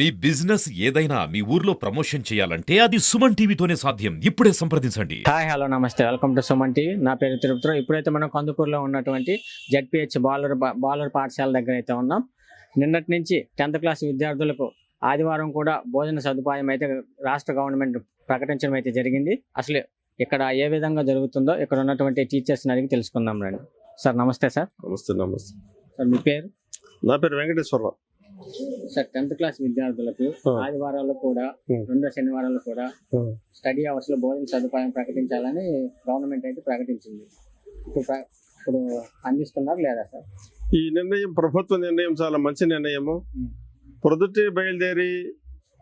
మీ business ఏదైనా మీ ఊర్లో promotion చేయాలంటే అది సుమన్ టీవీతోనే సాధ్యం. ఇప్పుడే సంప్రదించండి. హాయ్ హలో నమస్తే, వెల్కమ్ టు సుమన్ టీవీ. నా పేరు తిరుపతిరావు. ఇప్పుడైతే మనం కందుకూరులో ఉన్నటువంటి జెడ్పీహెచ్ బాలర్ పాఠశాల దగ్గర అయితే ఉన్నాం. నిన్నటి నుంచి 10th క్లాస్ విద్యార్థులకు ఆదివారం కూడా భోజన సదుపాయం అయితే రాష్ట్ర గవర్నమెంట్ ప్రకటించడం అయితే జరిగింది. అసలు ఇక్కడ ఏ విధంగా జరుగుతుందో ఇక్కడ ఉన్నటువంటి టీచర్స్ని అడిగి తెలుసుకుందాం రండి. సార్ నమస్తే. సార్ నమస్తే. సార్ మీ పేరు? నా పేరు వెంకటేశ్వరరావు. సార్ 10th క్లాస్ విద్యార్థులకు ఆదివారాల్లో కూడా రెండో శనివారాలు కూడా స్టడీ అవర్స్ లో భోజన సదుపాయం ప్రకటించాలని గవర్నమెంట్ అయితే ప్రకటించింది. ఇప్పుడు అందిస్తున్నారు లేదా సార్? ఈ నిర్ణయం ప్రభుత్వ నిర్ణయం చాలా మంచి నిర్ణయము. పొద్దుటే బయలుదేరి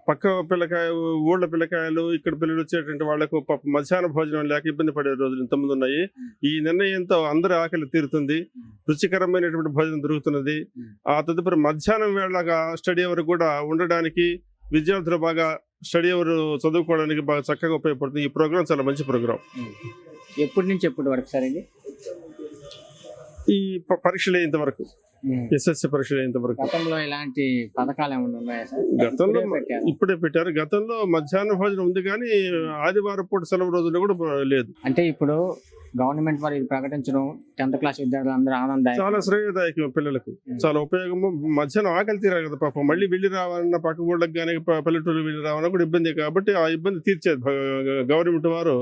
పక్క పిల్లకాయ ఊళ్ళ పిల్లకాయలు ఇక్కడ పిల్లలు వచ్చేటువంటి వాళ్లకు మధ్యాహ్న భోజనం లేక ఇబ్బంది పడే రోజులు ఇంతమంది ఉన్నాయి. ఈ నిర్ణయంతో అందరి ఆకలి తీరుతుంది, రుచికరమైనటువంటి భోజనం దొరుకుతున్నది. ఆ తదుపరి మధ్యాహ్నం వేళగా స్టడీ అవర్ కూడా ఉండడానికి విద్యార్థులు బాగా స్టడీ అవర్ చదువుకోవడానికి బాగా చక్కగా ఉపయోగపడుతుంది. ఈ ప్రోగ్రాం చాలా మంచి ప్రోగ్రాం. ఎప్పటి నుంచి ఎప్పటి వరకు సార్ ఇది? ఈ పరీక్షలు అయ్యేంత వరకు, ఎస్ఎస్సి పరీక్షలు అయ్యేంత వరకు. గతంలో ఇలాంటి పథకాలు ఏమైనా ఉన్నాయా సార్? గతంలో ఇప్పుడే పెట్టారు. గతంలో మధ్యాహ్న భోజనం ఉంది కానీ ఆదివారం పూట సెలవు రోజుల్లో కూడా లేదు. అంటే ఇప్పుడు గవర్నమెంట్ వారు ఇది ప్రకటించడం 10th క్లాస్ విద్యార్థులందరూ ఆనందం, చాలా శ్రేయదాయకం. పిల్లలకు చాలా ఉపయోగము. మధ్యాహ్నం ఆకలి తీరాలి కదా పాపం. మళ్ళీ వెళ్ళి రావాలన్నా పక్క ఊళ్ళకి కానీ పల్లెటూరు వెళ్ళి రావాలన్నా కూడా ఇబ్బంది. కాబట్టి ఆ ఇబ్బంది తీర్చేది గవర్నమెంట్ వారు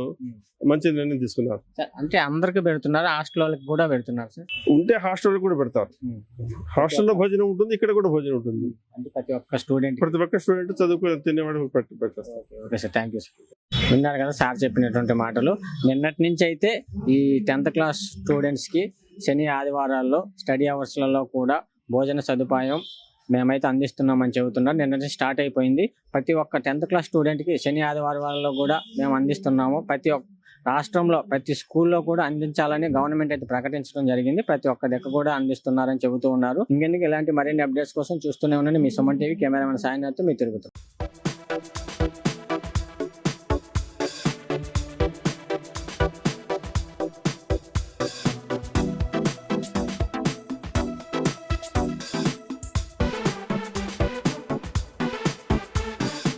మంచి నిర్ణయం తీసుకున్నారు. అంటే అందరికి పెడుతున్నారు, హాస్టల్ వాళ్ళకి కూడా పెడుతున్నారు సార్? ఉంటే హాస్టల్ కూడా పెడతారు. హాస్టల్లో భోజనం ఉంటుంది, ఇక్కడ కూడా భోజనం ఉంటుంది. అంటే ప్రతి ఒక్క స్టూడెంట్ చదువుకుని తినేవాడు పెట్టేస్తారు. Okay sir, thank you sir. విన్నారు కదా సార్ చెప్పినటువంటి మాటలు. నిన్నటి నుంచి అయితే ఈ 10th క్లాస్ స్టూడెంట్స్ కి శని ఆదివారాల్లో స్టడీ అవర్స్లలో కూడా భోజన సదుపాయం మేమైతే అందిస్తున్నామని చెబుతున్నారు. నిన్నటి స్టార్ట్ అయిపోయింది. ప్రతి ఒక్క 10th క్లాస్ స్టూడెంట్ కి శని ఆదివారాల్లో కూడా మేము అందిస్తున్నాము. ప్రతి ఒక్క రాష్ట్రంలో ప్రతి స్కూల్లో కూడా అందించాలని గవర్నమెంట్ అయితే ప్రకటించడం జరిగింది. ప్రతి ఒక్క దగ్గర కూడా అందిస్తున్నారని చెబుతూ ఉన్నారు. ఇంకెందుకు ఇలాంటి మరిన్ని అప్డేట్స్ కోసం చూస్తూనే ఉండండి మీ సుమన్ టీవీ. కెమెరామెన్ సాయినాథ్, మీ తిరుగుతాం.